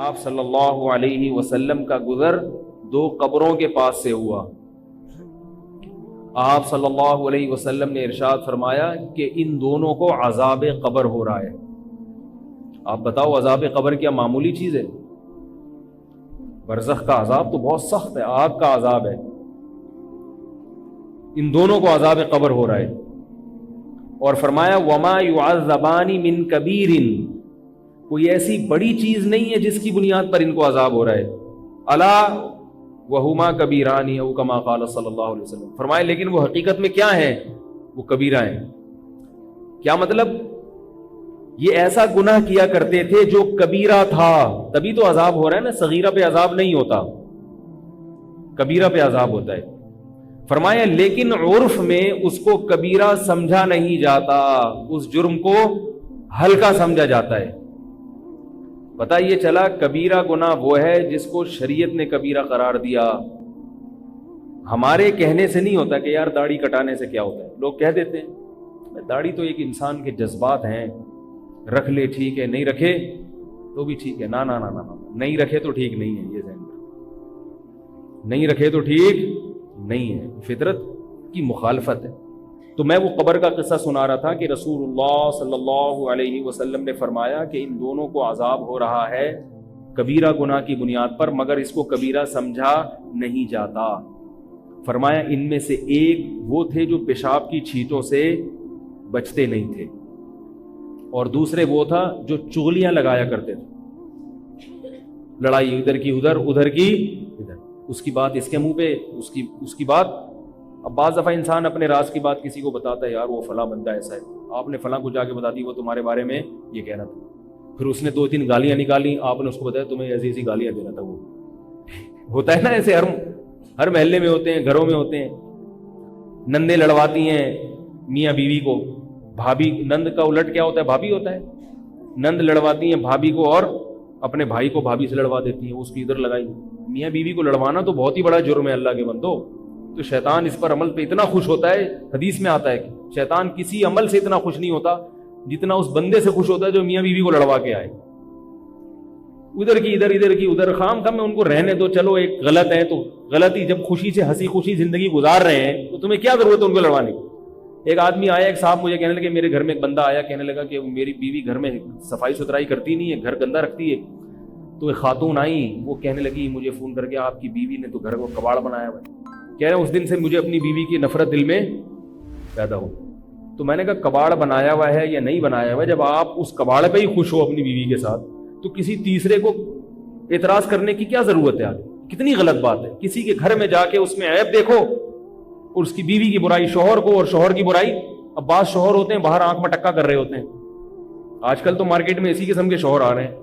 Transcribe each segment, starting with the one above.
آپ صلی اللہ علیہ وسلم کا گزر دو قبروں کے پاس سے ہوا. آپ صلی اللہ علیہ وسلم نے ارشاد فرمایا کہ ان دونوں کو عذاب قبر ہو رہا ہے. آپ بتاؤ عذاب قبر کیا معمولی چیز ہے؟ برزخ کا عذاب تو بہت سخت ہے، آگ کا عذاب ہے. ان دونوں کو عذاب قبر ہو رہا ہے. اور فرمایا وما يعذبان من کبیر، کوئی ایسی بڑی چیز نہیں ہے جس کی بنیاد پر ان کو عذاب ہو رہا ہے. الا وہما کبیران او کما قال صلی اللہ علیہ وسلم. فرمایا لیکن وہ حقیقت میں کیا ہیں؟ وہ کبیرہ ہیں. کیا مطلب؟ یہ ایسا گناہ کیا کرتے تھے جو کبیرہ تھا، تبھی تو عذاب ہو رہا ہے نا. صغیرہ پہ عذاب نہیں ہوتا، کبیرہ پہ عذاب ہوتا ہے. فرمایا لیکن عرف میں اس کو کبیرہ سمجھا نہیں جاتا، اس جرم کو ہلکا سمجھا جاتا ہے. پتہ یہ چلا کبیرہ گناہ وہ ہے جس کو شریعت نے کبیرہ قرار دیا. ہمارے کہنے سے نہیں ہوتا کہ یار داڑھی کٹانے سے کیا ہوتا ہے. لوگ کہہ دیتے ہیں داڑھی تو ایک انسان کے جذبات ہیں، رکھ لے ٹھیک ہے، نہیں رکھے تو بھی ٹھیک ہے. نا نا نا نا نا، نہیں رکھے تو ٹھیک نہیں ہے. یہ ذہن میں نہیں رکھے تو ٹھیک نہیں ہے، فطرت کی مخالفت ہے. تو میں وہ قبر کا قصہ سنا رہا تھا کہ رسول اللہ صلی اللہ علیہ وسلم نے فرمایا کہ ان دونوں کو عذاب ہو رہا ہے کبیرہ گناہ کی بنیاد پر، مگر اس کو کبیرہ سمجھا نہیں جاتا. فرمایا ان میں سے ایک وہ تھے جو پیشاب کی چھینٹوں سے بچتے نہیں تھے، اور دوسرے وہ تھا جو چغلیاں لگایا کرتے تھے. لڑائی ادھر کی ادھر، ادھر کی ادھر، اس کی بات اس کے منہ پہ، اس کی بات. اب بعض دفعہ انسان اپنے راز کی بات کسی کو بتاتا ہے، یار وہ فلاں بندہ ایسا ہے، آپ نے فلاں کو جا کے بتا دی وہ تمہارے بارے میں یہ کہہ رہا تھا. پھر اس نے 2-3 گالیاں نکالی، آپ نے اس کو بتایا تمہیں ایسی ایسی گالیاں دے رہا تھا. وہ ہوتا ہے نا ایسے، ہر محلے میں ہوتے ہیں، گھروں میں ہوتے ہیں. نندیں لڑواتی ہیں میاں بیوی کو، بھابھی، نند کا الٹ کیا ہوتا ہے؟ بھابھی ہوتا ہے. نند لڑواتی ہیں بھابھی کو اور اپنے بھائی کو بھابھی سے لڑوا دیتی ہیں، اس کی ادھر لگائی. میاں بیوی کو لڑوانا تو بہت ہی بڑا جرم ہے اللہ کے بندو. تو شیطان اس پر عمل پہ اتنا خوش ہوتا ہے، حدیث میں آتا ہے کہ شیطان کسی عمل سے اتنا خوش نہیں ہوتا جتنا اس بندے سے خوش ہوتا ہے جو میاں بیوی کو لڑوا کے آئے. ادھر کی ادھر، ادھر کی ادھر، خام خام میں ان کو رہنے دو. چلو ایک غلط ہے تو غلط ہی، جب خوشی سے ہنسی خوشی زندگی گزار رہے ہیں تو تمہیں کیا ضرورت ہے ان کو لڑوانے کی؟ ایک آدمی آیا، ایک صاحب مجھے کہنے لگے، میرے گھر میں ایک بندہ آیا کہنے لگا کہ میری بیوی گھر میں صفائی ستھرائی کرتی نہیں ہے، گھر گندا رکھتی ہے. تو ایک خاتون آئی، وہ کہنے لگی مجھے فون کر کے آپ کی بیوی نے تو گھر کو کباڑ بنایا ہوا ہے. کہہ رہے ہیں اس دن سے مجھے اپنی بیوی کی نفرت دل میں پیدا ہو. تو میں نے کہا کباڑ بنایا ہوا ہے یا نہیں بنایا ہوا ہے، جب آپ اس کباڑ پہ ہی خوش ہو اپنی بیوی کے ساتھ تو کسی تیسرے کو اعتراض کرنے کی کیا ضرورت ہے؟ آگے کتنی غلط بات ہے. کسی کے گھر میں جا کے اس میں عیب دیکھو، اور اس کی بیوی کی برائی شوہر کو، اور شوہر کی برائی. اب بعض شوہر ہوتے ہیں باہر آنکھ مٹکا کر رہے ہوتے ہیں. آج کل تو مارکیٹ میں اسی قسم کے شوہر آ رہے ہیں،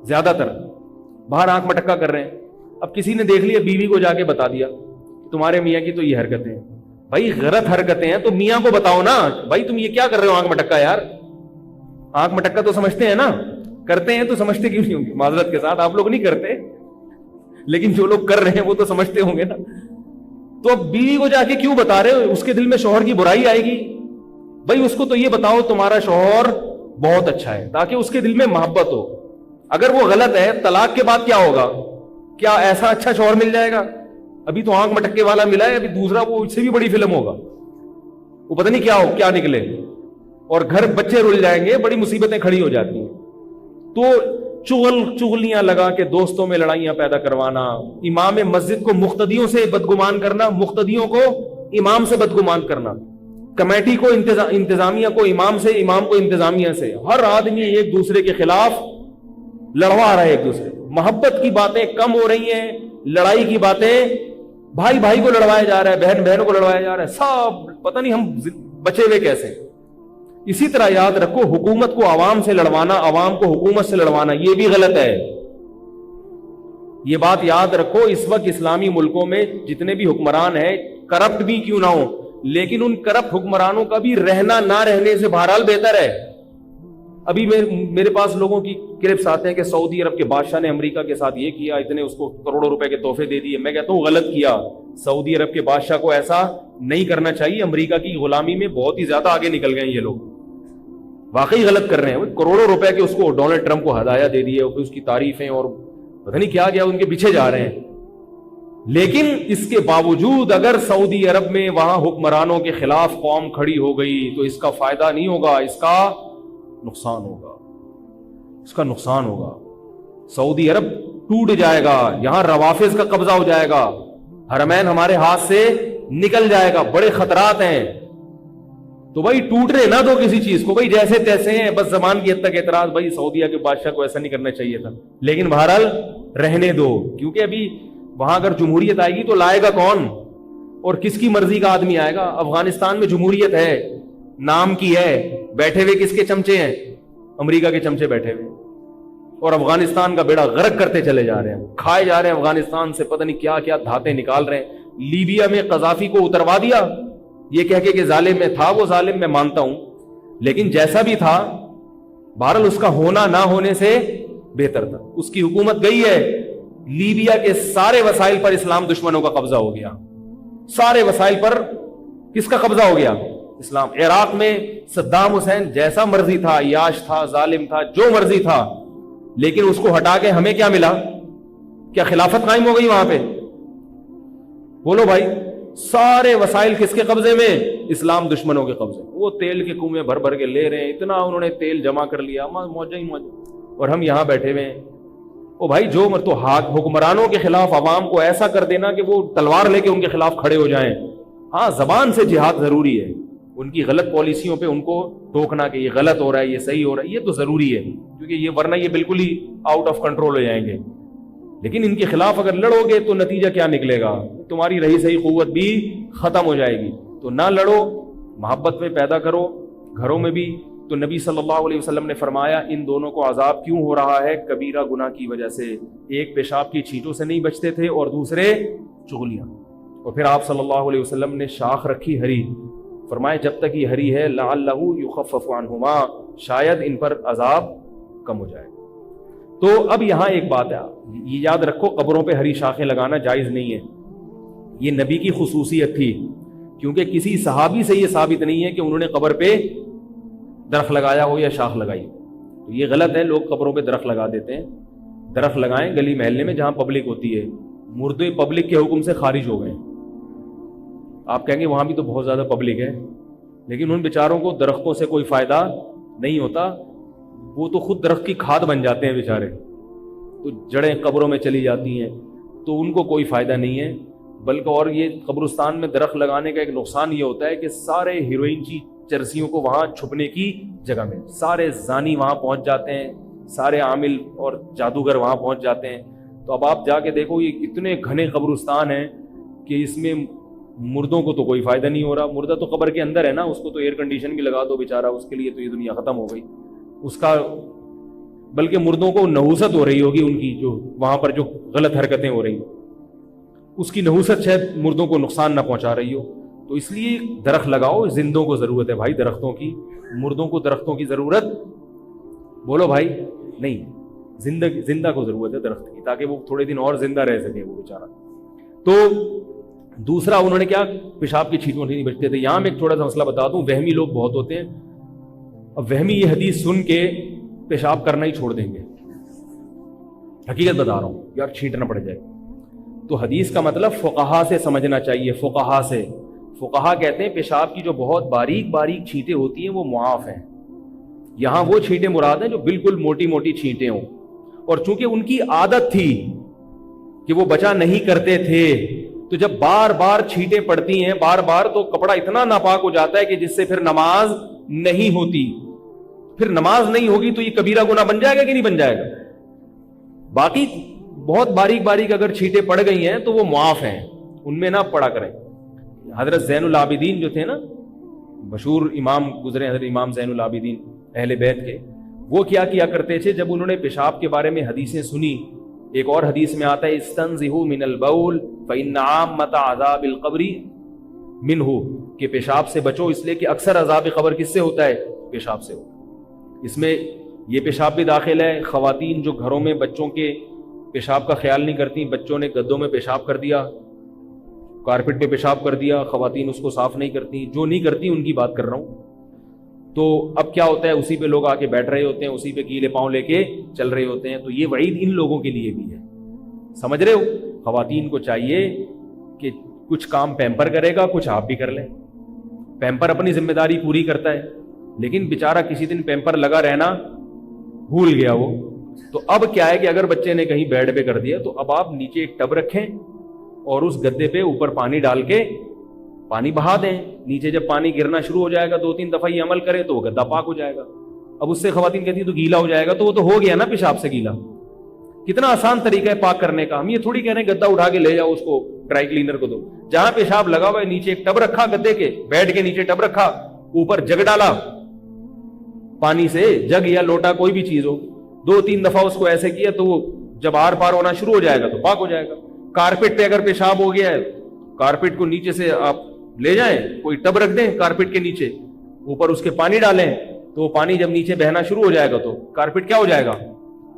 زیادہ تر باہر آنکھ مٹکا کر رہے ہیں. اب کسی نے دیکھ لیا، بیوی کو جا کے بتا دیا تمہارے میاں کی تو یہ حرکتیں ہیں. بھائی غلط حرکتیں ہیں تو میاں کو بتاؤ نا، بھائی تم یہ کیا کر رہے ہو آنکھ مٹکا؟ یار آنکھ مٹکا تو سمجھتے ہیں نا، کرتے ہیں تو سمجھتے کیوں نہیں ہوں گے؟ معذرت کے ساتھ آپ لوگ نہیں کرتے، لیکن جو لوگ کر رہے ہیں وہ تو سمجھتے ہوں گے نا. تو اب بیوی کو جا کے کیوں بتا رہے ہو؟ اس کے دل میں شوہر کی برائی آئے گی. بھائی اس کو تو یہ بتاؤ تمہارا شوہر بہت اچھا ہے، تاکہ اس کے دل میں محبت ہو. اگر وہ غلط ہے، طلاق کے بعد کیا ہوگا؟ کیا ایسا اچھا شوہر مل جائے گا؟ ابھی تو آنکھ مٹکے والا ملا ہے، ابھی دوسرا وہ اس سے بھی بڑی فلم ہوگا، وہ پتہ نہیں کیا نکلے، اور گھر بچے رل جائیں گے، بڑی مصیبتیں کھڑی ہو جاتی ہیں. تو چغلیاں لگا کے دوستوں میں لڑائیاں پیدا کروانا، امام مسجد کو مقتدیوں سے بدگمان کرنا، مقتدیوں کو امام سے بدگمان کرنا، کمیٹی کو انتظامیہ کو امام سے، امام کو انتظامیہ سے. ہر آدمی ایک دوسرے کے خلاف لڑوا رہا ہے ایک دوسرے. محبت کی باتیں کم ہو رہی ہیں، لڑائی کی باتیں، بھائی بھائی کو لڑوایا جا رہا ہے، بہن بہن کو لڑوایا جا رہا ہے. سب پتہ نہیں ہم بچے ہوئے کیسے. اسی طرح یاد رکھو، حکومت کو عوام سے لڑوانا، عوام کو حکومت سے لڑوانا، یہ بھی غلط ہے. یہ بات یاد رکھو، اس وقت اسلامی ملکوں میں جتنے بھی حکمران ہیں، کرپٹ بھی کیوں نہ ہو، لیکن ان کرپٹ حکمرانوں کا بھی رہنا نہ رہنے سے بہرحال بہتر ہے. ابھی میرے پاس لوگوں کی کلپس آتے ہیں کہ سعودی عرب کے بادشاہ نے امریکہ کے ساتھ یہ کیا، اتنے اس کو کروڑوں روپے کے تحفے دے دیے. میں کہتا ہوں غلط کیا. سعودی عرب کے بادشاہ کو ایسا نہیں کرنا چاہیے. امریکہ کی غلامی میں بہت ہی زیادہ آگے نکل گئے یہ لوگ. واقعی غلط کر رہے ہیں. کروڑوں روپے کے اس کو ڈونلڈ ٹرمپ کو ہدایہ دے دیے اور پھر اس کی تعریفیں اور پتہ نہیں کیا کیا ان کے پیچھے جا رہے ہیں. لیکن اس کے باوجود اگر سعودی عرب میں وہاں حکمرانوں کے خلاف قوم کھڑی ہو گئی تو اس کا فائدہ نہیں ہوگا, اس کا نقصان ہوگا, اس کا نقصان ہوگا. سعودی عرب ٹوٹ جائے گا, یہاں روافض کا قبضہ ہو جائے گا, حرمین ہمارے ہاتھ سے نکل جائے گا, بڑے خطرات ہیں. تو بھائی ٹوٹنے نہ دو کسی چیز کو, بھائی جیسے تیسے ہیں, بس زبان کی حد تک اعتراض, بھائی سعودیہ کے بادشاہ کو ایسا نہیں کرنا چاہیے تھا, لیکن بہرحال رہنے دو, کیونکہ ابھی وہاں اگر جمہوریت آئے گی تو لائے گا کون اور کس کی مرضی کا آدمی آئے گا؟ افغانستان میں جمہوریت ہے, نام کی ہے, بیٹھے ہوئے کس کے چمچے ہیں؟ امریکہ کے چمچے بیٹھے ہوئے, اور افغانستان کا بیڑا غرق کرتے چلے جا رہے ہیں, کھائے جا رہے ہیں افغانستان سے, پتہ نہیں کیا کیا دھاتیں نکال رہے ہیں. لیبیا میں قذافی کو اتروا دیا یہ کہہ کے کہ ظالم میں تھا, وہ ظالم میں مانتا ہوں, لیکن جیسا بھی تھا بہرحال اس کا ہونا نہ ہونے سے بہتر تھا. اس کی حکومت گئی ہے, لیبیا کے سارے وسائل پر اسلام دشمنوں کا قبضہ ہو گیا, سارے وسائل پر کس کا قبضہ ہو گیا؟ اسلام. عراق میں صدام حسین جیسا مرضی تھا, عیاش تھا, ظالم تھا, جو مرضی تھا, لیکن اس کو ہٹا کے ہمیں کیا ملا؟ کیا خلافت قائم ہو گئی وہاں پہ؟ بولو بھائی, سارے وسائل کس کے قبضے میں؟ اسلام دشمنوں کے قبضے. وہ تیل کے کنویں بھر بھر کے لے رہے ہیں, اتنا انہوں نے تیل جمع کر لیا, موجہ ہی موجہ, اور ہم یہاں بیٹھے ہوئے ہیں. او بھائی جو تو حکمرانوں کے خلاف عوام کو ایسا کر دینا کہ وہ تلوار لے کے ان کے خلاف کھڑے ہو جائیں. ہاں زبان سے جہاد ضروری ہے, ان کی غلط پالیسیوں پہ ان کو ٹوکنا کہ یہ غلط ہو رہا ہے, یہ صحیح ہو رہا ہے, یہ تو ضروری ہے, کیونکہ یہ ورنہ یہ بالکل ہی آؤٹ آف کنٹرول ہو جائیں گے. لیکن ان کے خلاف اگر لڑو گے تو نتیجہ کیا نکلے گا؟ تمہاری رہی صحیح قوت بھی ختم ہو جائے گی. تو نہ لڑو, محبت میں پیدا کرو گھروں میں بھی. تو نبی صلی اللہ علیہ وسلم نے فرمایا ان دونوں کو عذاب کیوں ہو رہا ہے؟ کبیرہ گناہ کی وجہ سے. ایک پیشاب کی چھینٹوں سے نہیں بچتے تھے اور دوسرے چغلیاں. اور پھر آپ صلی اللہ علیہ وسلم نے شاخ رکھی ہری, فرمایا جب تک یہ ہری ہے لعلہ یخفف عنہما, شاید ان پر عذاب کم ہو جائے. تو اب یہاں ایک بات ہے, یہ یاد رکھو, قبروں پہ ہری شاخیں لگانا جائز نہیں ہے, یہ نبی کی خصوصیت تھی, کیونکہ کسی صحابی سے یہ ثابت نہیں ہے کہ انہوں نے قبر پہ درخت لگایا ہو یا شاخ لگائی. تو یہ غلط ہے, لوگ قبروں پہ درخت لگا دیتے ہیں. درخت لگائیں گلی محلے میں جہاں پبلک ہوتی ہے. مردے پبلک کے حکم سے خارج ہو گئے. آپ کہیں گے وہاں بھی تو بہت زیادہ پبلک ہے, لیکن ان بیچاروں کو درختوں سے کوئی فائدہ نہیں ہوتا, وہ تو خود درخت کی کھاد بن جاتے ہیں بیچارے, تو جڑیں قبروں میں چلی جاتی ہیں, تو ان کو کوئی فائدہ نہیں ہے. بلکہ اور یہ قبرستان میں درخت لگانے کا ایک نقصان یہ ہوتا ہے کہ سارے ہیروئن کی چرسیوں کو وہاں چھپنے کی جگہ میں, سارے زانی وہاں پہنچ جاتے ہیں, سارے عامل اور جادوگر وہاں پہنچ جاتے ہیں. تو اب آپ جا کے دیکھو یہ اتنے گھنے قبرستان ہیں کہ اس میں مردوں کو تو کوئی فائدہ نہیں ہو رہا. مردہ تو قبر کے اندر ہے نا, اس کو تو ایئر کنڈیشن بھی لگا دو بیچارہ, اس کے لیے تو یہ دنیا ختم ہو گئی اس کا. بلکہ مردوں کو نحوست ہو رہی ہوگی ان کی, جو وہاں پر جو غلط حرکتیں ہو رہی ہیں, اس کی نحوست شاید مردوں کو نقصان نہ پہنچا رہی ہو. تو اس لیے درخت لگاؤ, زندوں کو ضرورت ہے بھائی درختوں کی, مردوں کو درختوں کی ضرورت بولو بھائی نہیں, زندہ کو ضرورت ہے درخت کی, تاکہ وہ تھوڑے دن اور زندہ رہ سکے وہ بیچارہ. تو دوسرا انہوں نے کیا, پیشاب کی چھینٹوں سے نہیں بچتے تھے. یہاں میں ایک تھوڑا سا مسئلہ بتا دوں, وہمی لوگ بہت ہوتے ہیں. اب وہمی یہ حدیث سن کے پیشاب کرنا ہی چھوڑ دیں گے. حقیقت بتا رہا ہوں, یار چھینٹنا پڑ جائے. تو حدیث کا مطلب فقہا سے سمجھنا چاہیے, فقہا سے. فقہا کہتے ہیں پیشاب کی جو بہت باریک باریک چھینٹیں ہوتی ہیں وہ معاف ہیں. یہاں وہ چھینٹیں مراد ہیں جو بالکل موٹی موٹی چھینٹیں ہوں, اور چونکہ ان کی عادت تھی کہ وہ بچا نہیں کرتے تھے, تو جب بار بار چھینٹیں پڑتی ہیں بار بار, تو کپڑا اتنا ناپاک ہو جاتا ہے کہ جس سے پھر نماز نہیں ہوتی. پھر نماز نہیں ہوگی تو یہ کبیرہ گناہ بن جائے گا کہ نہیں بن جائے گا؟ باقی بہت باریک باریک اگر چھینٹیں پڑ گئی ہیں تو وہ معاف ہیں, ان میں نہ پڑا کریں. حضرت زین العابدین جو تھے نا, مشہور امام گزرے حضرت امام زین العابدین اہل بیت کے, وہ کیا کرتے تھے جب انہوں نے پیشاب کے بارے میں حدیثیں سنی. ایک اور حدیث میں آتا ہے استنزہوا من البول فإن عامۃ عذاب القبر منہ, کہ پیشاب سے بچو اس لیے کہ اکثر عذاب قبر کس سے ہوتا ہے؟ پیشاب سے ہوتا ہے. اس میں یہ پیشاب بھی داخل ہے. خواتین جو گھروں میں بچوں کے پیشاب کا خیال نہیں کرتی, بچوں نے گدوں میں پیشاب کر دیا, کارپٹ پہ پیشاب کر دیا, خواتین اس کو صاف نہیں کرتی. جو نہیں کرتی ان کی بات کر رہا ہوں. تو اب کیا ہوتا ہے, اسی پہ لوگ آ کے بیٹھ رہے ہوتے ہیں, اسی پہ گیلے پاؤں لے کے چل رہے ہوتے ہیں. تو یہ وعید ان لوگوں کے لیے بھی ہے, سمجھ رہے ہو. خواتین کو چاہیے کہ کچھ کام پیمپر کرے گا, کچھ آپ بھی کر لیں. پیمپر اپنی ذمہ داری پوری کرتا ہے, لیکن بیچارہ کسی دن پیمپر لگا رہنا بھول گیا وہ. تو اب کیا ہے کہ اگر بچے نے کہیں بیڈ پہ کر دیا تو اب آپ نیچے ایک ٹب رکھیں اور اس گدے پہ اوپر پانی ڈال کے پانی بہا دیں. نیچے جب پانی گرنا شروع ہو جائے گا 2-3 دفعہ یہ عمل کرے تو وہ گدا پاک ہو جائے گا. اب اس سے خواتین کہتی ہے تو گیلا ہو جائے گا, تو وہ تو ہو گیا نا پیشاب سے گیلا. کتنا آسان طریقہ ہے پاک کرنے کا. ہم یہ تھوڑی کہہ رہے ہیں گدا اٹھا کے لے جاؤ اس کو ڈرائی کلینر کو دو. جہاں پیشاب لگا ہوا ہے نیچے ایک ٹب رکھا, گدے کے بیڈ کے نیچے ٹب رکھا, اوپر جگ ڈالا پانی سے, جگ یا لوٹا کوئی بھی چیز ہو, 2-3 دفعہ اس کو ایسے کیا تو وہ جب آر پار ہونا شروع ہو جائے گا تو پاک ہو جائے گا. کارپیٹ پہ اگر پیشاب ہو گیا ہے, کارپیٹ کو نیچے سے آپ لے جائیں, کوئی ٹب رکھ دیں کارپیٹ کے نیچے, اوپر اس کے پانی ڈالیں, تو وہ پانی جب نیچے بہنا شروع ہو جائے گا تو کارپیٹ کیا ہو جائے گا,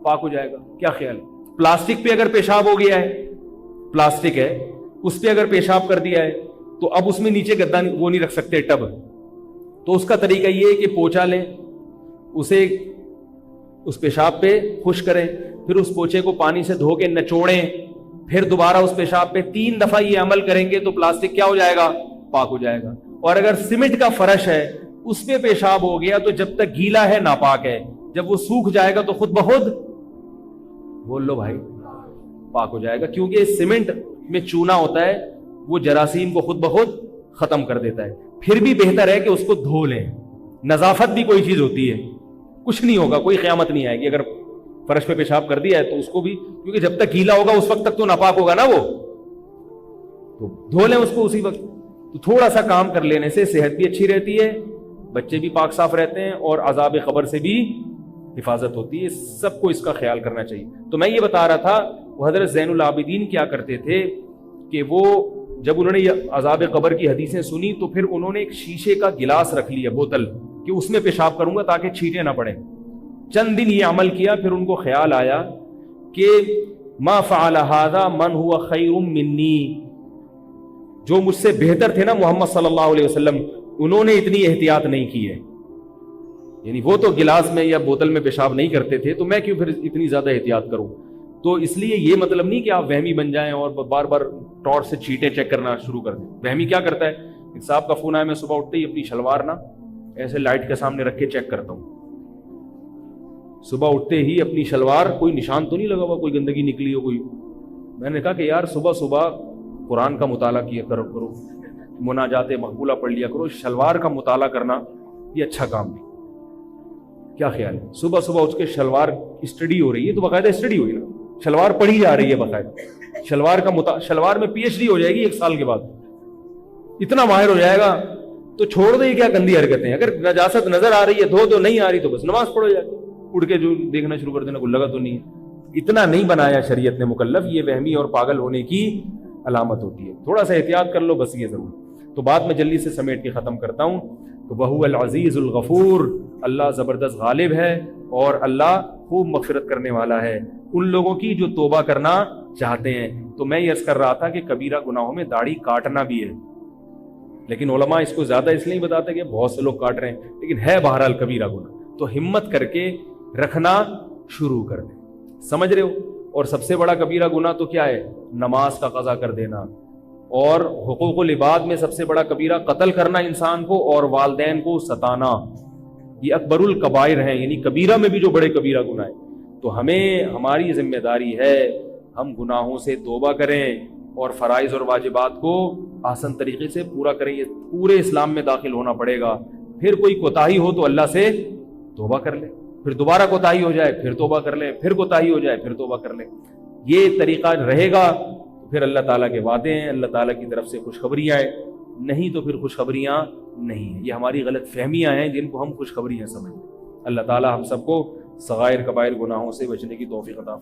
پاک ہو جائے گا. کیا خیال ہے؟ پلاسٹک پہ اگر پیشاب ہو گیا ہے, پلاسٹک ہے اس پہ اگر پیشاب کر دیا ہے تو اب اس میں نیچے گدا وہ نہیں رکھ سکتے ٹب, تو اس کا طریقہ یہ ہے کہ پوچھا لیں, اسے اس پیشاب پہ خشک کریں, پھر اس پوچھے کو پانی سے دھو کے نچوڑیں, پھر دوبارہ اس پیشاب پہ 3 دفعہ یہ عمل کریں گے تو پلاسٹک کیا ہو جائے گا, پاک ہو جائے گا. اور اگر سیمنٹ کا فرش ہے اس پہ پیشاب ہو گیا تو جب تک گیلا ہے ناپاک ہے, جب وہ سوکھ جائے گا تو خود بخود بول لو بھائی پاک ہو جائے گا. کیونکہ سیمنٹ میں چونا ہوتا ہے, وہ جراثیم کو خود بخود ختم کر دیتا ہے. پھر بھی بہتر ہے کہ اس کو دھو لیں. نظافت بھی کوئی چیز ہوتی ہے, کچھ نہیں ہوگا, کوئی قیامت نہیں آئے گی. اگر فرش پہ پیشاب کر دیا ہے تو اس کو بھی, کیونکہ جب تک گیلا ہوگا اس وقت تک تو ناپاک ہوگا نا وہ, تو دھو لیں اس کو اسی وقت. تو تھوڑا سا کام کر لینے سے صحت بھی اچھی رہتی ہے, بچے بھی پاک صاف رہتے ہیں, اور عذاب قبر سے بھی حفاظت ہوتی ہے. سب کو اس کا خیال کرنا چاہیے. تو میں یہ بتا رہا تھا وہ حضرت زین العابدین کیا کرتے تھے کہ وہ جب انہوں نے یہ عذاب قبر کی حدیثیں سنی تو پھر انہوں نے ایک شیشے کا گلاس رکھ لیا, بوتل, کہ اس میں پیشاب کروں گا تاکہ چھینٹیں نہ پڑیں. چند دن یہ عمل کیا, پھر ان کو خیال آیا کہ ما فعل هذا من هو خیر منی, جو مجھ سے بہتر تھے نا محمد صلی اللہ علیہ وسلم, انہوں نے اتنی احتیاط نہیں کی ہے. یعنی وہ تو گلاس میں یا بوتل میں پیشاب نہیں کرتے تھے, تو میں کیوں پھر اتنی زیادہ احتیاط کروں. تو اس لیے یہ مطلب نہیں کہ آپ وہمی بن جائیں اور بار بار ٹارچ سے چیٹیں چیک کرنا شروع کر دیں. وہمی کیا کرتا ہے, ایک صاحب کا فون آیا, میں صبح اٹھتے ہی اپنی شلوار نا ایسے لائٹ کے سامنے رکھ کے چیک کرتا ہوں. صبح اٹھتے ہی اپنی شلوار, کوئی نشان تو نہیں لگا ہوا, کوئی گندگی نکلی ہو کوئی. میں نے کہا کہ یار صبح صبح قرآن کا مطالعہ کیا کرو, مناجات مقبولہ پڑھ لیا کرو, شلوار کا مطالعہ کرنا یہ اچھا کام نہیں. کیا خیال ہے؟ صبح صبح اٹھ کے شلوار اسٹڈی ہو رہی ہے, تو باقاعدہ اسٹڈی ہوئی نا, شلوار پڑھی جا رہی ہے باقاعدہ. شلوار میں PhD ہو جائے گی 1 سال کے بعد, اتنا ماہر ہو جائے گا. تو چھوڑ دو یہ کیا گندی حرکتیں. اگر نجاست نظر آ رہی ہے دھو دو, نہیں آ رہی تو بس نماز پڑھو, جائے اڑ کے جو دیکھنا شروع کر دینا, کوئی لگا تو نہیں ہے. اتنا نہیں بنایا شریعت نے مکلف, یہ وہمی اور پاگل ہونے کی علامت ہوتی ہے. تھوڑا سا احتیاط کر لو بس, یہ ضرور. تو بات میں جلدی سے سمیٹ کے ختم کرتا ہوں. تو وہو العزیز الغفور, اللہ زبردست غالب ہے اور اللہ خوب مغفرت کرنے والا ہے ان لوگوں کی جو توبہ کرنا چاہتے ہیں. تو میں یہ عرض کر رہا تھا کہ کبیرہ گناہوں میں داڑھی کاٹنا بھی ہے, لیکن علماء اس کو زیادہ اس لیے بتاتے کہ بہت سے لوگ کاٹ رہے ہیں, لیکن ہے بہرحال کبیرہ گناہ. تو ہمت کر کے رکھنا شروع کر دیں, سمجھ رہے ہو. اور سب سے بڑا کبیرہ گناہ تو کیا ہے, نماز کا قضا کر دینا. اور حقوق العباد میں سب سے بڑا کبیرہ قتل کرنا انسان کو, اور والدین کو ستانا, یہ اکبر الکبائر ہیں, یعنی کبیرہ میں بھی جو بڑے کبیرہ گناہ ہیں. تو ہمیں, ہماری ذمہ داری ہے ہم گناہوں سے توبہ کریں اور فرائض اور واجبات کو آسان طریقے سے پورا کریں. یہ پورے اسلام میں داخل ہونا پڑے گا. پھر کوئی کوتاہی ہو تو اللہ سے توبہ کر لیں, پھر دوبارہ کوتاہی ہو جائے پھر توبہ کر لیں, پھر کوتاہی ہو جائے پھر توبہ کر لیں. یہ طریقہ رہے گا تو پھر اللہ تعالیٰ کے وعدے ہیں, اللہ تعالیٰ کی طرف سے خوشخبریاں ہیں, نہیں تو پھر خوشخبریاں نہیں ہیں. یہ ہماری غلط فہمیاں ہیں جن کو ہم خوشخبریاں سمجھیں. اللہ تعالیٰ ہم سب کو صغائر کبائر گناہوں سے بچنے کی توفیق عطا فرمائے.